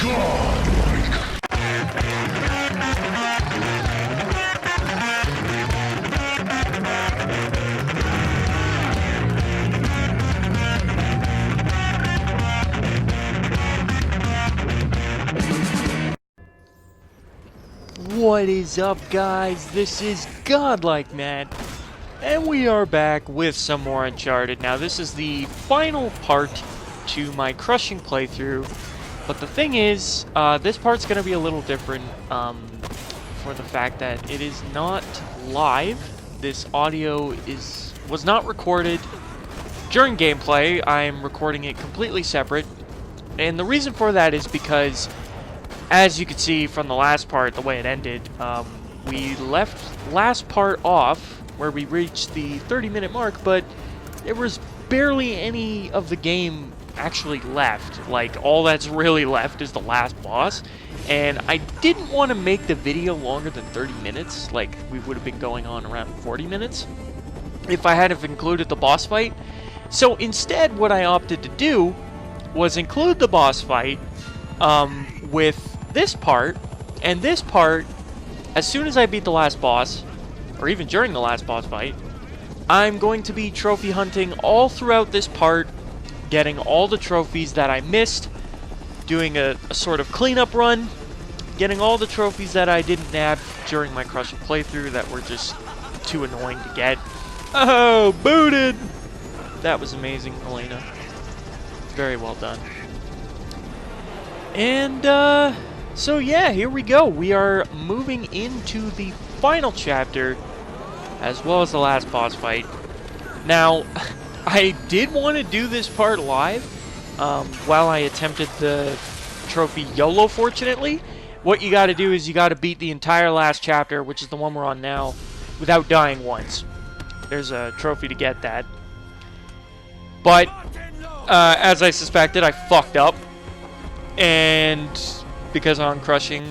What is up, guys? This is Gawdlikematt, and we are back with some more Uncharted. Now, this is the final part to my crushing playthrough, but the thing is, this part's going to be a little different for the fact that it is not live. This audio was not recorded during gameplay. I'm recording it completely separate, and the reason for that is because, as you can see from the last part, the way it ended, we left last part off where we reached the 30-minute mark, but there was barely any of the game actually left. Like, all that's really left is the last boss, and I didn't want to make the video longer than 30 minutes. Like, we would have been going on around 40 minutes if I hadn't included the boss fight. So instead, what I opted to do was include the boss fight with this part, and this part, as soon as I beat the last boss, or even during the last boss fight, I'm going to be trophy hunting all throughout this part, getting all the trophies that I missed, doing a sort of cleanup run, getting all the trophies that I didn't nab during my crushing playthrough that were just too annoying to get. Oh, booted! That was amazing, Elena. Very well done. And, so yeah, here we go. We are moving into the final chapter, as well as the last boss fight. Now, I did want to do this part live, while I attempted the trophy YOLO, fortunately. What you gotta do is you gotta beat the entire last chapter, which is the one we're on now, without dying once. There's a trophy to get that. But, as I suspected, I fucked up. And because on crushing,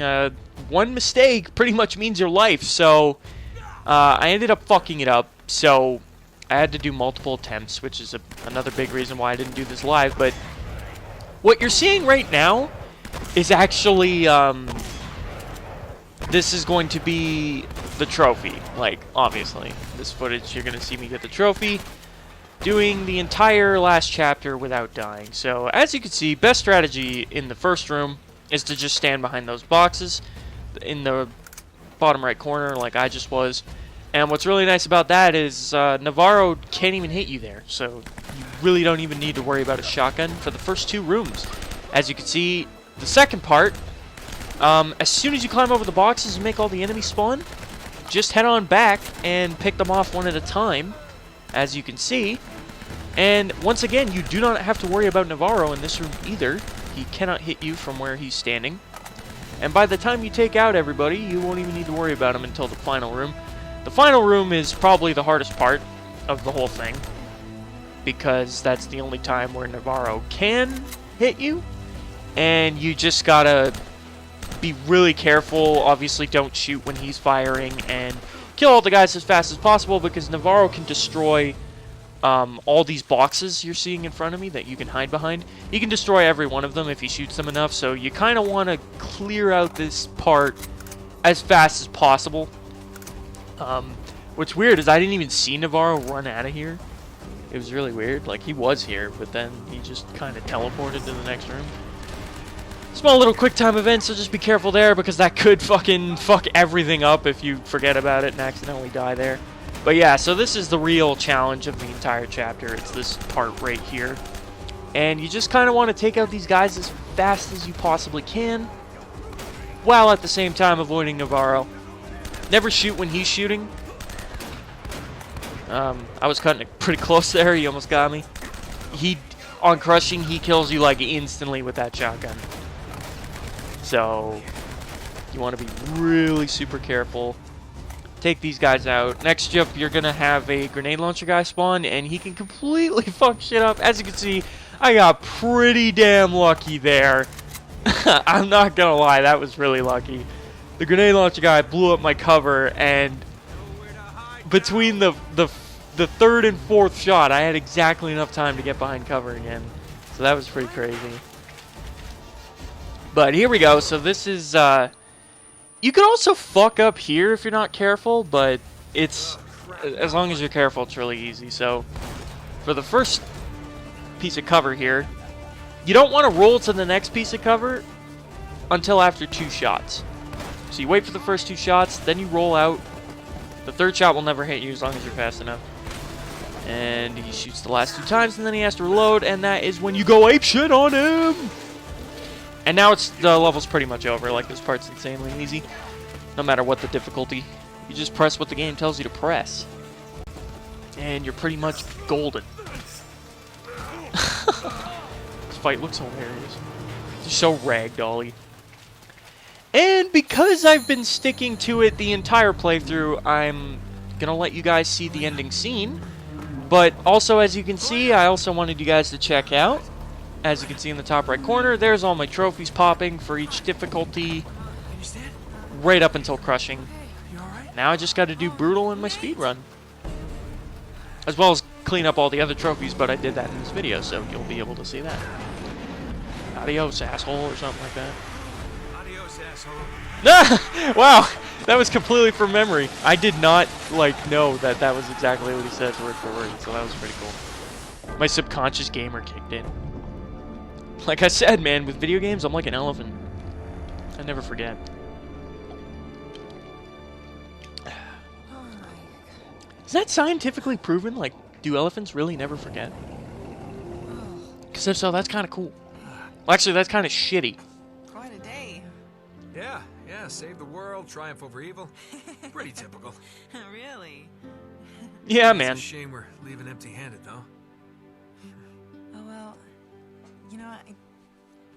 one mistake pretty much means your life, so I ended up fucking it up, so I had to do multiple attempts, which is another big reason why I didn't do this live. But what you're seeing right now is actually, this is going to be the trophy. Like, obviously, this footage, you're going to see me get the trophy, doing the entire last chapter without dying. So, as you can see, best strategy in the first room is to just stand behind those boxes in the bottom right corner like I just was. And what's really nice about that is Navarro can't even hit you there, so you really don't even need to worry about a shotgun for the first two rooms. As you can see, the second part, as soon as you climb over the boxes and make all the enemies spawn, just head on back and pick them off one at a time, as you can see. And once again, you do not have to worry about Navarro in this room either. He cannot hit you from where he's standing. And by the time you take out everybody, you won't even need to worry about him until the final room. The final room is probably the hardest part of the whole thing, because that's the only time where Navarro can hit you. And you just gotta be really careful. Obviously, don't shoot when he's firing, and kill all the guys as fast as possible, because Navarro can destroy all these boxes you're seeing in front of me that you can hide behind. He can destroy every one of them if he shoots them enough, so you kind of want to clear out this part as fast as possible. What's weird is I didn't even see Navarro run out of here. It was really weird. Like, he was here, but then he just kind of teleported to the next room. Small little quick time event, so just be careful there, because that could fucking fuck everything up if you forget about it and accidentally die there. But yeah, so this is the real challenge of the entire chapter. It's this part right here. And you just kind of want to take out these guys as fast as you possibly can, while at the same time avoiding Navarro. Never shoot when he's shooting. I was cutting it pretty close there. He almost got me. On crushing, he kills you like instantly with that shotgun. So you want to be really super careful. Take these guys out. Next up, you're going to have a grenade launcher guy spawn, and he can completely fuck shit up. As you can see, I got pretty damn lucky there. I'm not going to lie, that was really lucky. The grenade launcher guy blew up my cover, and between the third and fourth shot, I had exactly enough time to get behind cover again. So that was pretty crazy. But here we go. So this is, you could also fuck up here if you're not careful, but it's, as long as you're careful, it's really easy. So for the first piece of cover here, you don't want to roll to the next piece of cover until after 2 shots. So you wait for the first 2 shots, then you roll out. The 3rd shot will never hit you as long as you're fast enough. And he shoots the last 2 times, and then he has to reload, and that is when you go apeshit on him! And now the level's pretty much over. Like, this part's insanely easy. No matter what the difficulty. You just press what the game tells you to press. And you're pretty much golden. This fight looks hilarious. It's so ragdolly. And because I've been sticking to it the entire playthrough, I'm gonna let you guys see the ending scene. But also, as you can see, I also wanted you guys to check out. As you can see in the top right corner, there's all my trophies popping for each difficulty. Right up until crushing. Now I just got to do brutal in my speedrun. As well as clean up all the other trophies, but I did that in this video, so you'll be able to see that. Adios, asshole, or something like that. Adios, asshole. Wow, that was completely from memory. I did not, know that that was exactly what he said word for word, so that was pretty cool. My subconscious gamer kicked in. Like I said, man, with video games, I'm like an elephant. I never forget. Is that scientifically proven? Like, do elephants really never forget? Because if so, that's kind of cool. Well, actually, that's kind of shitty. Quite a day. Yeah, save the world, triumph over evil. Pretty typical. Really? Yeah, man. It's a shame we're leaving empty-handed, though. Oh, well, you know,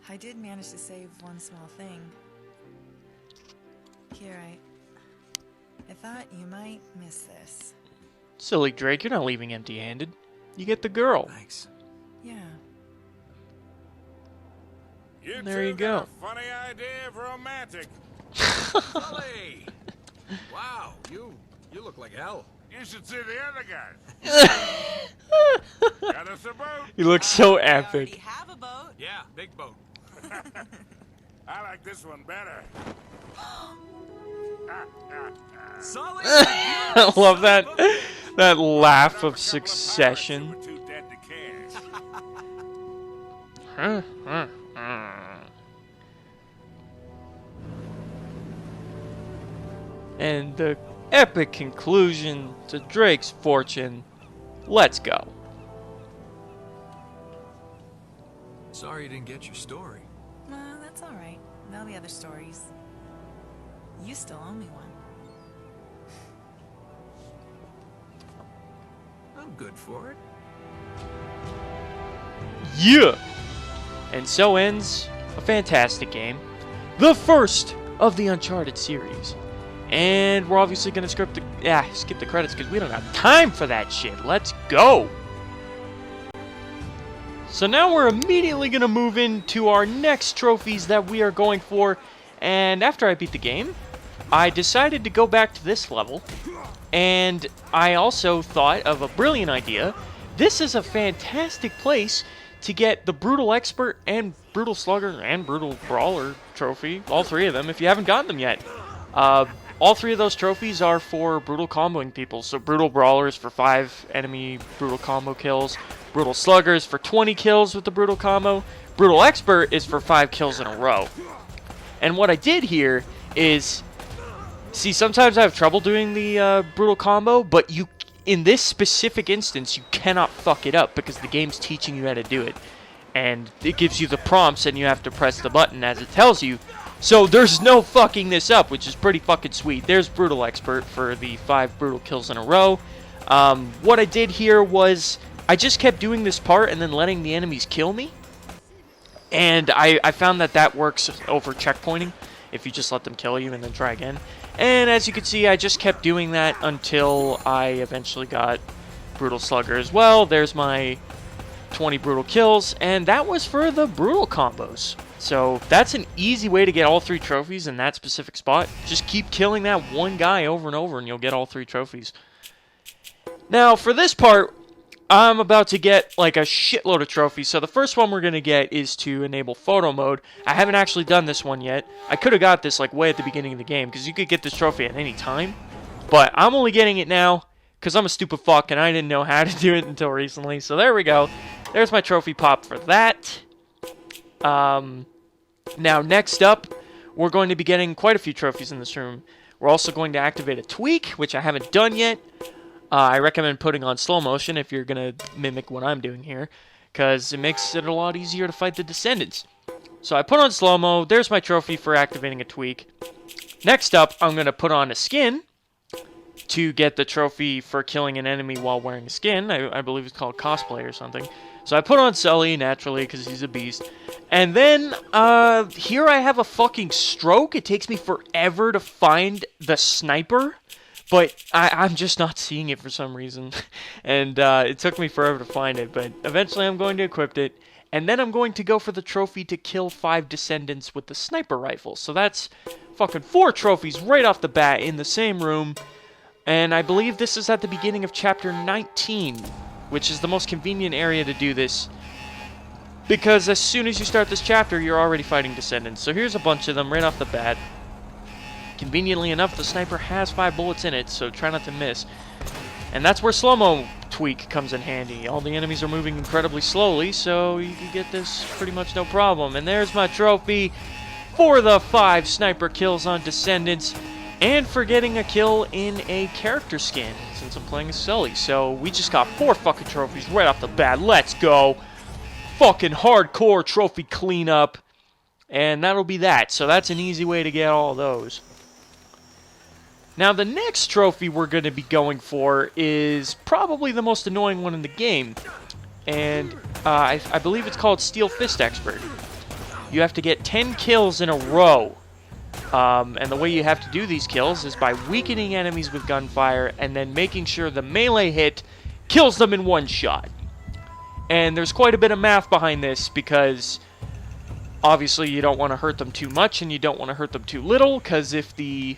I did manage to save one small thing. Here, I thought you might miss this. Silly Drake, you're not leaving empty-handed. You get the girl. Thanks. Yeah. There you go. Got a funny idea of romantic. Sully! Wow, you look like hell. You should see the other guy. Got us a boat. You look so We already epic. have a boat. Yeah, big boat. I like this one better. Sully! I love that laugh of succession. We're too dead to care. And the epic conclusion to Drake's fortune. Let's go. Sorry you didn't get your story. That's all right. There'll be other stories. You still owe me one. I'm good for it. Yeah! And so ends a fantastic game. The first of the Uncharted series. And we're obviously going to skip the credits because we don't have time for that shit. Let's go! So now we're immediately going to move into our next trophies that we are going for. And after I beat the game, I decided to go back to this level. And I also thought of a brilliant idea. This is a fantastic place to get the Brutal Expert and Brutal Slugger and Brutal Brawler trophy. All 3 of them if you haven't gotten them yet. All 3 of those trophies are for brutal comboing people. So Brutal Brawler is for 5 enemy brutal combo kills. Brutal Slugger is for 20 kills with the brutal combo. Brutal Expert is for 5 kills in a row. And what I did here is, see, sometimes I have trouble doing the brutal combo, but in this specific instance, you cannot fuck it up because the game's teaching you how to do it. And it gives you the prompts and you have to press the button as it tells you. So there's no fucking this up, which is pretty fucking sweet. There's Brutal Expert for the 5 brutal kills in a row. What I did here was I just kept doing this part and then letting the enemies kill me. And I found that works over checkpointing if you just let them kill you and then try again. And as you can see, I just kept doing that until I eventually got Brutal Slugger as well. There's my 20 brutal kills, and that was for the brutal combos. So that's an easy way to get all 3 trophies in that specific spot. Just keep killing that one guy over and over and you'll get all 3 trophies. Now for this part, I'm about to get like a shitload of trophies. So the first one we're going to get is to enable photo mode. I haven't actually done this one yet. I could have got this like way at the beginning of the game because you could get this trophy at any time. But I'm only getting it now because I'm a stupid fuck and I didn't know how to do it until recently. So there we go. There's my trophy pop for that. Now next up, we're going to be getting quite a few trophies in this room. We're also going to activate a tweak, which I haven't done yet. I recommend putting on slow motion if you're going to mimic what I'm doing here, because it makes it a lot easier to fight the Descendants. So I put on slow-mo. There's my trophy for activating a tweak. Next up, I'm going to put on a skin to get the trophy for killing an enemy while wearing a skin. I believe it's called cosplay or something. So I put on Sully, naturally, because he's a beast. And then, here I have a fucking stroke. It takes me forever to find the sniper. But I'm just not seeing it for some reason. And it took me forever to find it. But eventually I'm going to equip it. And then I'm going to go for the trophy to kill 5 Descendants with the sniper rifle. So that's fucking 4 trophies right off the bat in the same room. And I believe this is at the beginning of Chapter 19. Which is the most convenient area to do this. Because as soon as you start this chapter, you're already fighting Descendants. So here's a bunch of them right off the bat. Conveniently enough, the sniper has 5 bullets in it, so try not to miss. And that's where slow-mo tweak comes in handy. All the enemies are moving incredibly slowly, so you can get this pretty much no problem. And there's my trophy for the 5 sniper kills on Descendants, and for getting a kill in a character skin, since I'm playing as Sully. So we just got 4 fucking trophies right off the bat. Let's go! Fucking hardcore trophy cleanup. And that'll be that. So that's an easy way to get all those. Now, the next trophy we're going to be going for is probably the most annoying one in the game. And I believe it's called Steel Fist Expert. You have to get 10 kills in a row. And the way you have to do these kills is by weakening enemies with gunfire and then making sure the melee hit kills them in one shot. And there's quite a bit of math behind this because obviously you don't want to hurt them too much and you don't want to hurt them too little, because if you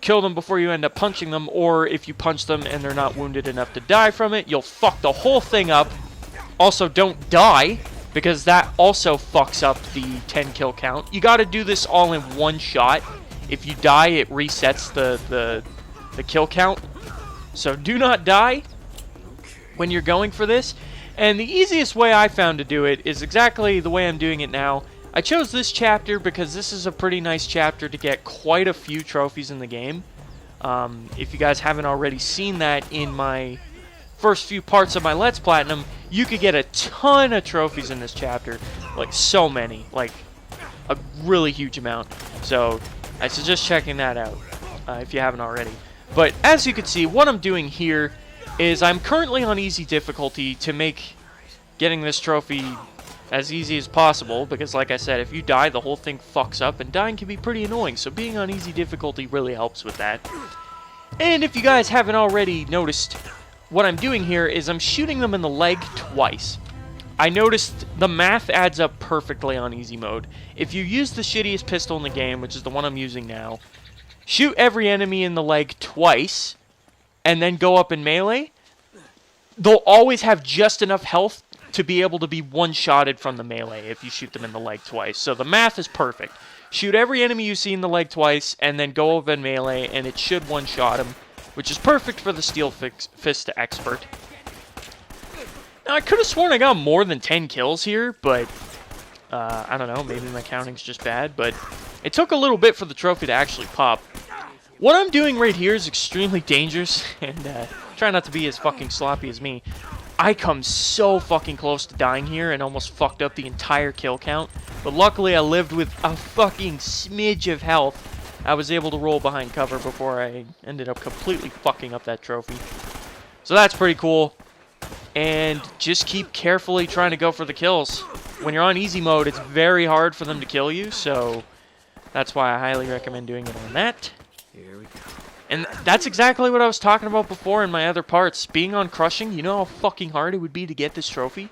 kill them before you end up punching them, or if you punch them and they're not wounded enough to die from it, you'll fuck the whole thing up. Also, don't die, because that also fucks up the 10 kill count. You gotta do this all in one shot. If you die, it resets the kill count. So do not die when you're going for this. And the easiest way I found to do it is exactly the way I'm doing it now. I chose this chapter because this is a pretty nice chapter to get quite a few trophies in the game. If you guys haven't already seen that in my first few parts of my Let's Platinum, you could get a ton of trophies in this chapter. Like, so many. Like, a really huge amount. So, I suggest checking that out if you haven't already. But, as you can see, what I'm doing here is I'm currently on easy difficulty to make getting this trophy as easy as possible, because like I said, if you die, the whole thing fucks up, and dying can be pretty annoying, so being on easy difficulty really helps with that. And if you guys haven't already noticed, what I'm doing here is I'm shooting them in the leg twice. I noticed the math adds up perfectly on easy mode. If you use the shittiest pistol in the game, which is the one I'm using now, shoot every enemy in the leg twice, and then go up in melee, they'll always have just enough health to be able to be one-shotted from the melee if you shoot them in the leg twice. So the math is perfect. Shoot every enemy you see in the leg twice, and then go up in melee, and it should one-shot them, which is perfect for the Steel Fist Expert. Now, I could have sworn I got more than 10 kills here, but I don't know, maybe my counting's just bad, but it took a little bit for the trophy to actually pop. What I'm doing right here is extremely dangerous, and try not to be as fucking sloppy as me. I come so fucking close to dying here and almost fucked up the entire kill count, but luckily I lived with a fucking smidge of health. I was able to roll behind cover before I ended up completely fucking up that trophy. So that's pretty cool. And just keep carefully trying to go for the kills. When you're on easy mode, it's very hard for them to kill you, so that's why I highly recommend doing it on that. Here we go. And that's exactly what I was talking about before in my other parts. Being on crushing, you know how fucking hard it would be to get this trophy?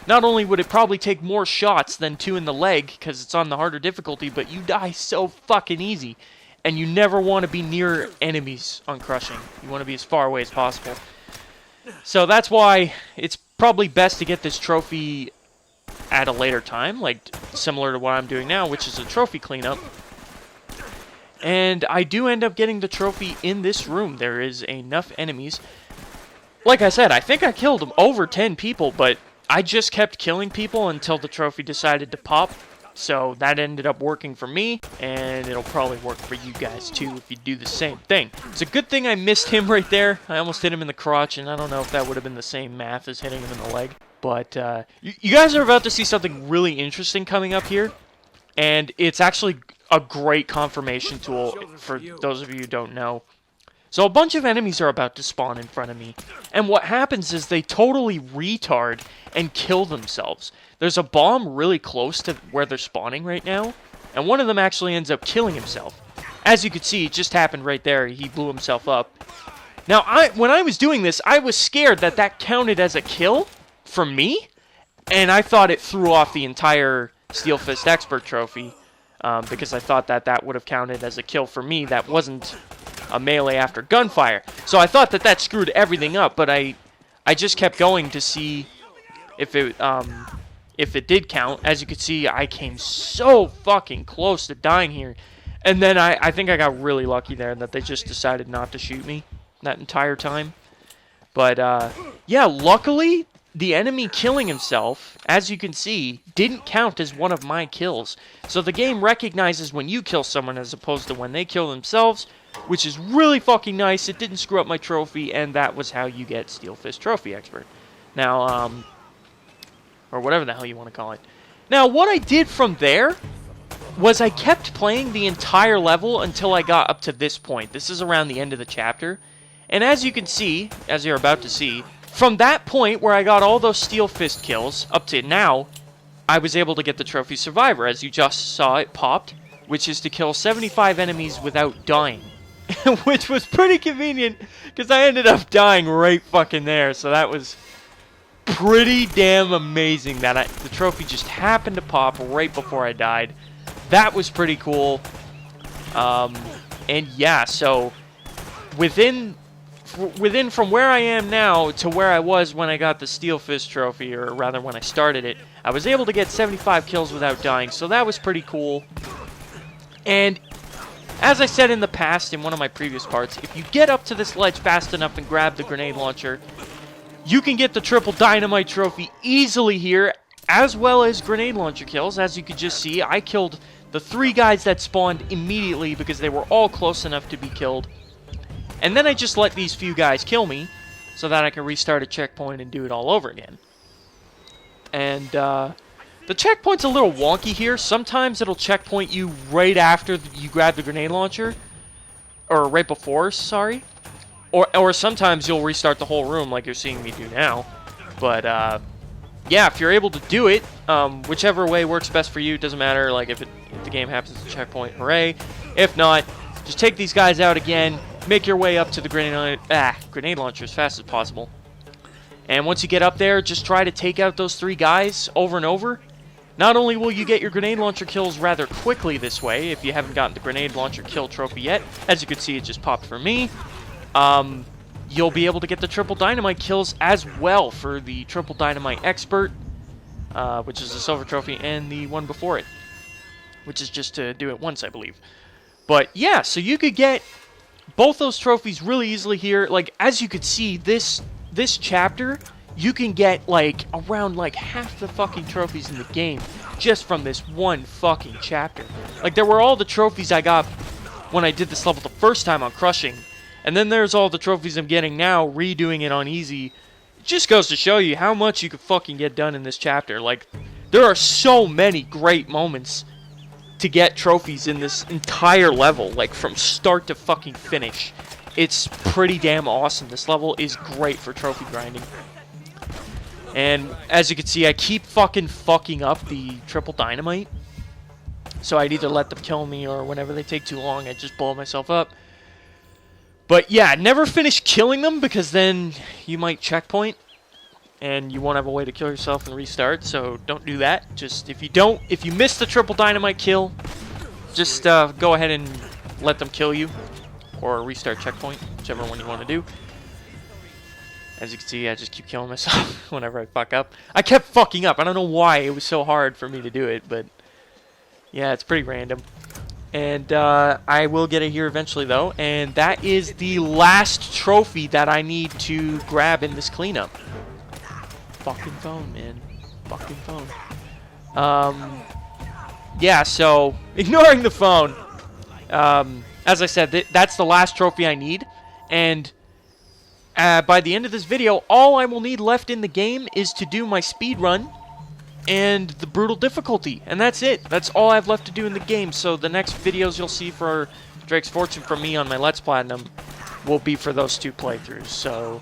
Not only would it probably take more shots than 2 in the leg, because it's on the harder difficulty, but you die so fucking easy. And you never want to be near enemies on crushing. You want to be as far away as possible. So that's why it's probably best to get this trophy at a later time, like similar to what I'm doing now, which is a trophy cleanup. And I do end up getting the trophy in this room. There is enough enemies. Like I said, I think I killed over 10 people, but I just kept killing people until the trophy decided to pop. So that ended up working for me, and it'll probably work for you guys too if you do the same thing. It's a good thing I missed him right there. I almost hit him in the crotch, and I don't know if that would have been the same math as hitting him in the leg. But you guys are about to see something really interesting coming up here, and it's actually a great confirmation tool for those of you who don't know. So a bunch of enemies are about to spawn in front of me, and what happens is they totally retard and kill themselves. There's a bomb really close to where they're spawning right now, and one of them actually ends up killing himself. As you can see, it just happened right there. He blew himself up. Now, when I was doing this, I was scared that that counted as a kill for me, and I thought it threw off the entire Steel Fist Expert trophy, because I thought that that would have counted as a kill for me. That wasn't a melee after gunfire. So I thought that that screwed everything up, but I just kept going to see if it did count. As you can see, I came so fucking close to dying here. And then I think I got really lucky there that they just decided not to shoot me that entire time. But, yeah, luckily, the enemy killing himself, as you can see, didn't count as one of my kills. So the game recognizes when you kill someone as opposed to when they kill themselves, which is really fucking nice. It didn't screw up my trophy, and that was how you get Steel Fist Trophy Expert. Now, or whatever the hell you want to call it. Now, what I did from there was I kept playing the entire level until I got up to this point. This is around the end of the chapter. And as you can see, as you're about to see, from that point where I got all those Steel Fist kills up to now, I was able to get the Trophy Survivor. As you just saw, it popped, which is to kill 75 enemies without dying. Which was pretty convenient, because I ended up dying right fucking there. So that was pretty damn amazing that the trophy just happened to pop right before I died. That was pretty cool. And yeah, so within from where I am now to where I was when I got the Steel Fist trophy, or rather when I started it, I was able to get 75 kills without dying, so that was pretty cool. And as I said in the past, in one of my previous parts, if you get up to this ledge fast enough and grab the grenade launcher, you can get the triple dyno-might trophy easily here, as well as grenade launcher kills. As you can just see, I killed the 3 guys that spawned immediately because they were all close enough to be killed. And then I just let these few guys kill me so that I can restart a checkpoint and do it all over again. And the checkpoint's a little wonky here. Sometimes it'll checkpoint you right after you grab the grenade launcher. Or right before, sorry. Or sometimes you'll restart the whole room like you're seeing me do now. But, yeah, if you're able to do it, whichever way works best for you, it doesn't matter. Like, if the game happens to checkpoint, hooray. If not, just take these guys out again, make your way up to the grenade launcher as fast as possible. And once you get up there, just try to take out those 3 guys over and over. Not only will you get your grenade launcher kills rather quickly this way, if you haven't gotten the grenade launcher kill trophy yet, as you can see, it just popped for me. You'll be able to get the triple dyno-might kills as well for the triple dyno-might expert, which is a silver trophy, and the one before it, which is just to do it once, I believe. But yeah, so you could get both those trophies really easily here. Like, as you could see, this chapter, you can get like around like half the fucking trophies in the game just from this one fucking chapter. Like, there were all the trophies I got when I did this level the first time on Crushing. And then there's all the trophies I'm getting now, redoing it on Easy. It just goes to show you how much you could fucking get done in this chapter. Like, there are so many great moments to get trophies in this entire level. Like, from start to fucking finish. It's pretty damn awesome. This level is great for trophy grinding. And as you can see, I keep fucking up the triple dyno-might. So I'd either let them kill me, or whenever they take too long, I just blow myself up. But yeah, never finish killing them, because then you might checkpoint and you won't have a way to kill yourself and restart. So don't do that. Just if you miss the triple dyno-might kill, just go ahead and let them kill you or restart checkpoint, whichever one you want to do. As you can see, I just keep killing myself whenever I fuck up. I kept fucking up. I don't know why it was so hard for me to do it, but yeah, it's pretty random. And I will get it here eventually, though. And that is the last trophy that I need to grab in this cleanup. Fucking phone, man. Fucking phone. Yeah, so, ignoring the phone. As I said, that's the last trophy I need. And by the end of this video, all I will need left in the game is to do my speed run and the brutal difficulty, and that's it. That's all I have left to do in the game. So the next videos you'll see for Drake's Fortune from me on my Let's Platinum will be for those 2 playthroughs. So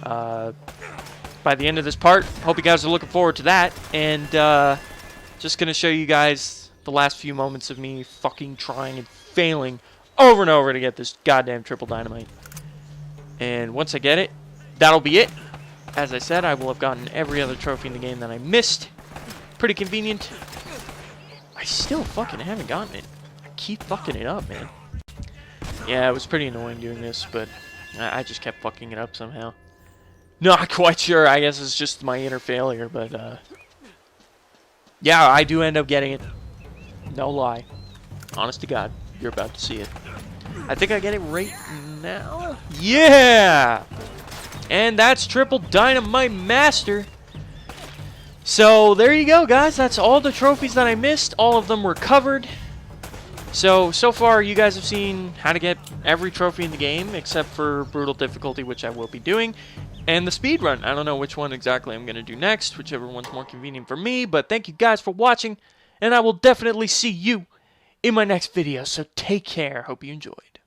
by the end of this part, hope you guys are looking forward to that. And just gonna show you guys the last few moments of me fucking trying and failing over and over to get this goddamn triple dynamite. And once I get it, that'll be it. As I said, I will have gotten every other trophy in the game that I missed. Pretty convenient. I still fucking haven't gotten it. I keep fucking it up, man. Yeah, it was pretty annoying doing this, but I just kept fucking it up somehow. Not quite sure. I guess it's just my inner failure, but yeah, I do end up getting it. No lie. Honest to God, you're about to see it. I think I get it right now. Yeah! And that's triple dynamite master. So there you go, guys. That's all the trophies that I missed. All of them were covered. So far you guys have seen how to get every trophy in the game except for brutal difficulty, which I will be doing, and the speed run. I don't know which one exactly I'm going to do next, whichever one's more convenient for me, but thank you guys for watching, and I will definitely see you in my next video. So take care. Hope you enjoyed.